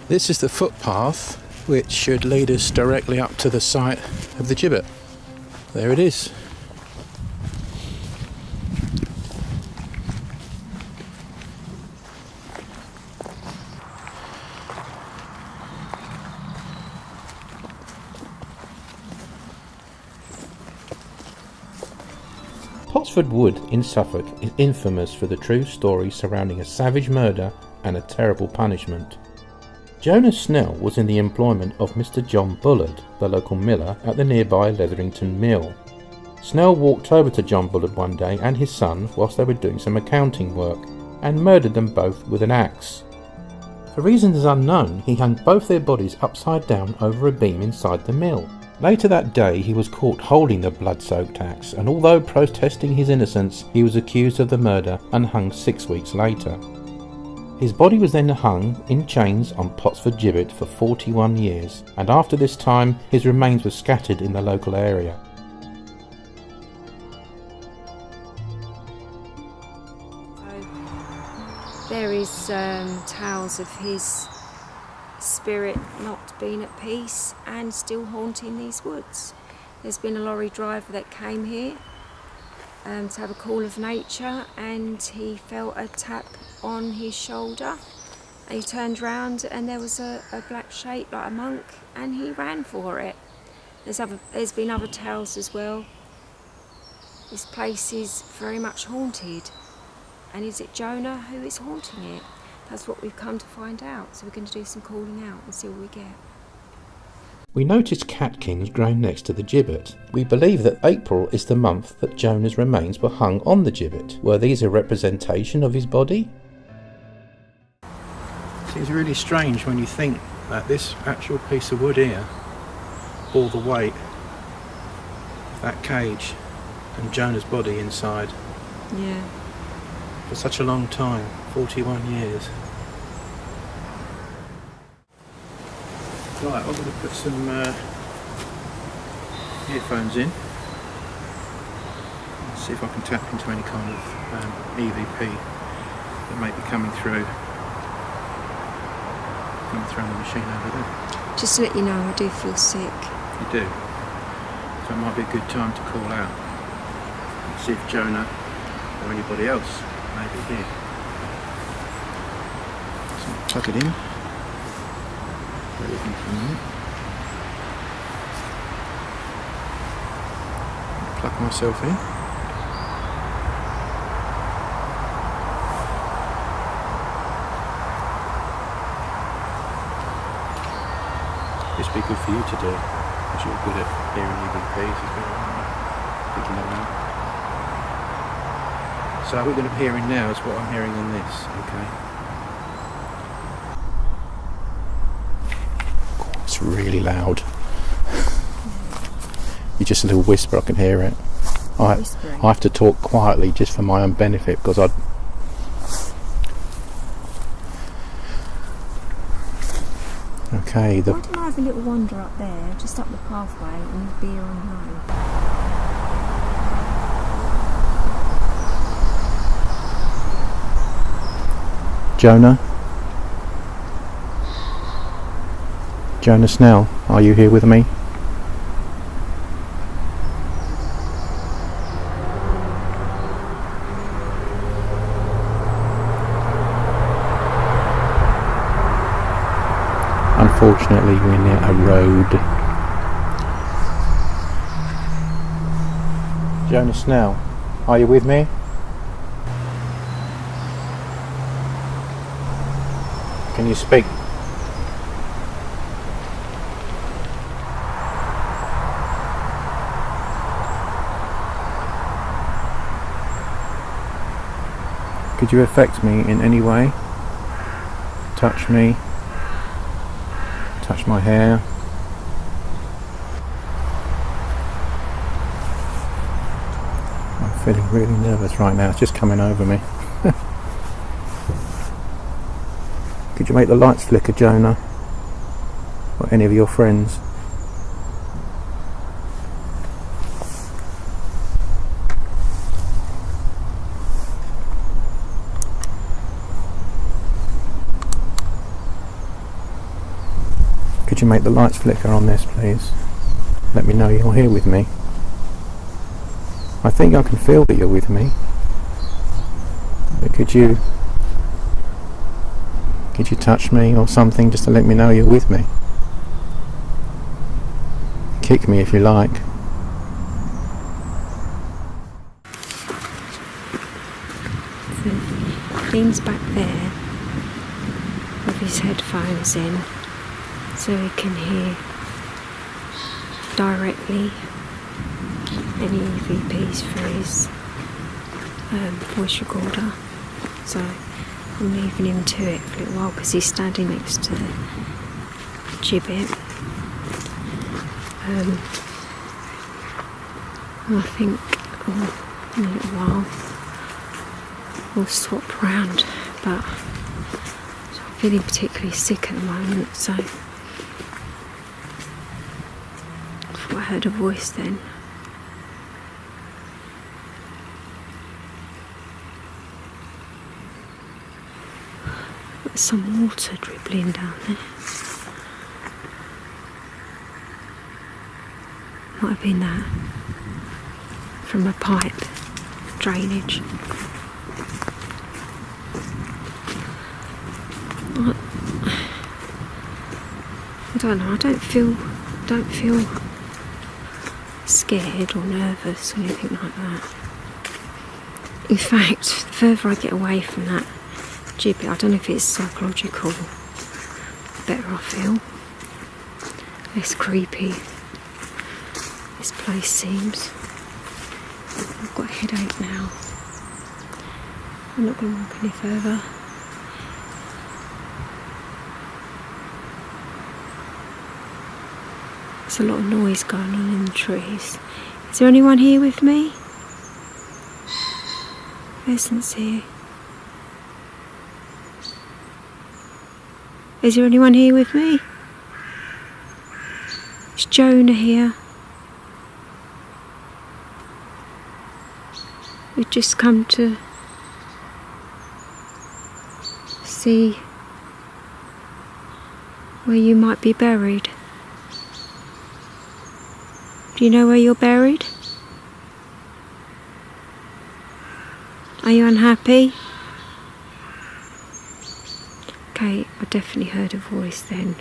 This is the footpath which should lead us directly up to the site of the gibbet. There it is. Potsford Wood in Suffolk is infamous for the true story surrounding a savage murder and a terrible punishment. Jonas Snell was in the employment of Mr. John Bullard, the local miller, at the nearby Leatherington Mill. Snell walked over to John Bullard one day and his son whilst they were doing some accounting work, and murdered them both with an axe. For reasons unknown, he hung both their bodies upside down over a beam inside the mill. Later that day he was caught holding the blood-soaked axe, and although protesting his innocence, he was accused of the murder and hung 6 weeks later. His body was then hung in chains on Potsford Gibbet for 41 years, and after this time his remains were scattered in the local area. There is tales of his spirit not being at peace and still haunting these woods. There's been a lorry driver that came here to have a call of nature, and he felt a tap on his shoulder, and he turned round and there was a black shape like a monk, and he ran for it. There's been other tales as well. This place is very much haunted, and is it Jonah who is haunting it? That's what we've come to find out, so we're going to do some calling out and see what we get. We noticed catkins growing next to the gibbet. We believe that April is the month that Jonah's remains were hung on the gibbet. Were these a representation of his body? Seems really strange when you think that this actual piece of wood here bore the weight of that cage and Jonah's body inside. Yeah. For such a long time, 41 years. Right, I'm going to put some earphones in. Let's see if I can tap into any kind of EVP that may be coming through on the machine over there. Just to let you know, I do feel sick. You do? So it might be a good time to call out and see if Jonah or anybody else may be here. So I'll plug it in. Bear with me for a minute. Plug myself in. This would be good for you to do, because you're good at hearing EVPs as well, picking them out. So what we're going to be hearing now is what I'm hearing on this, okay? It's really loud. You're just a little whisper, I can hear it. I have to talk quietly just for my own benefit, because Okay, Why don't I have a little wander up there, just up the pathway, and you'll be on home? Jonas Snell, are you here with me? Unfortunately, we're near a road. Jonas Snell, are you with me? Can you speak? Could you affect me in any way? Touch me? Touch my hair? I'm feeling really nervous right now, it's just coming over me. Could you make the lights flicker, Jonah? Or any of your friends? Could you make the lights flicker on this, please? Let me know you're here with me. I think I can feel that you're with me. But could you touch me or something just to let me know you're with me? Kick me if you like. So he leans back there with his headphones in so he can hear directly any EVPs for his voice recorder. So I'm leaving him to it for a little while because he's standing next to the gibbet. I think in a little while we'll swap round, but I'm feeling particularly sick at the moment, so I thought I heard a voice then. There's some water dribbling down there. Might have been that from a pipe drainage. I don't know. I don't feel scared or nervous or anything like that. In fact, the further I get away from that gibbet, I don't know if it's psychological, the better I feel. Less creepy this place seems. I've got a headache now. I'm not going to walk any further. There's a lot of noise going on in the trees. Is there anyone here with me? Pheasants here. Is there anyone here with me? Is Jonah here? We've just come to see where you might be buried. Do you know where you're buried? Are you unhappy? Okay, I definitely heard a voice then.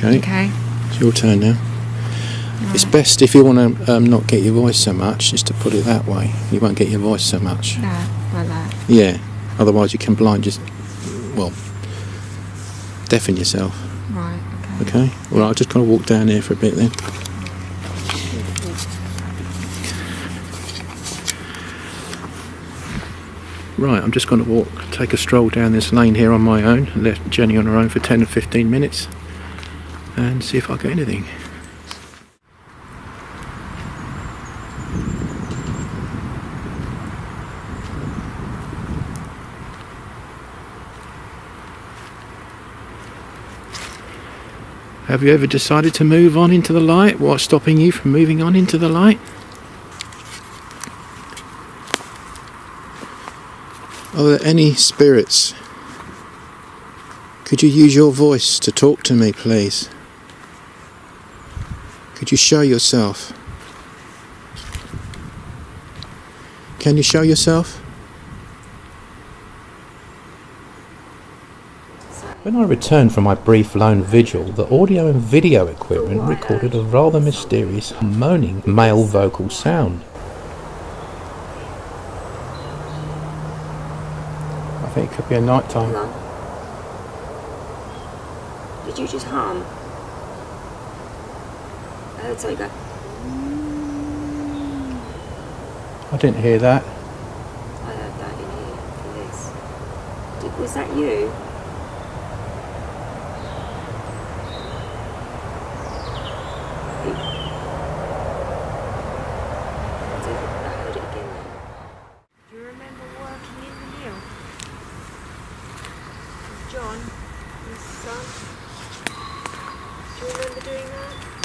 Okay. It's your turn now. Right. It's best if you want to not get your voice so much, just to put it that way. You won't get your voice so much. No, like that. Yeah. Otherwise you can deafen yourself. Right, okay. Okay? Well, I'll just kind of walk down here for a bit then. Right, I'm just going to take a stroll down this lane here on my own, and left Jenny on her own for 10 or 15 minutes, and see if I get anything. Have you ever decided to move on into the light? What's stopping you from moving on into the light? Are there any spirits? Could you use your voice to talk to me, please? Could you show yourself? Can you show yourself? When I returned from my brief lone vigil, the audio and video equipment recorded a rather mysterious moaning male vocal sound. I think it could be a night time. Did you just hum? I heard something go. I didn't hear that. I heard that in here for this. Was that you? I heard it again then. Do you remember working in the mill? John, you Do you remember doing that?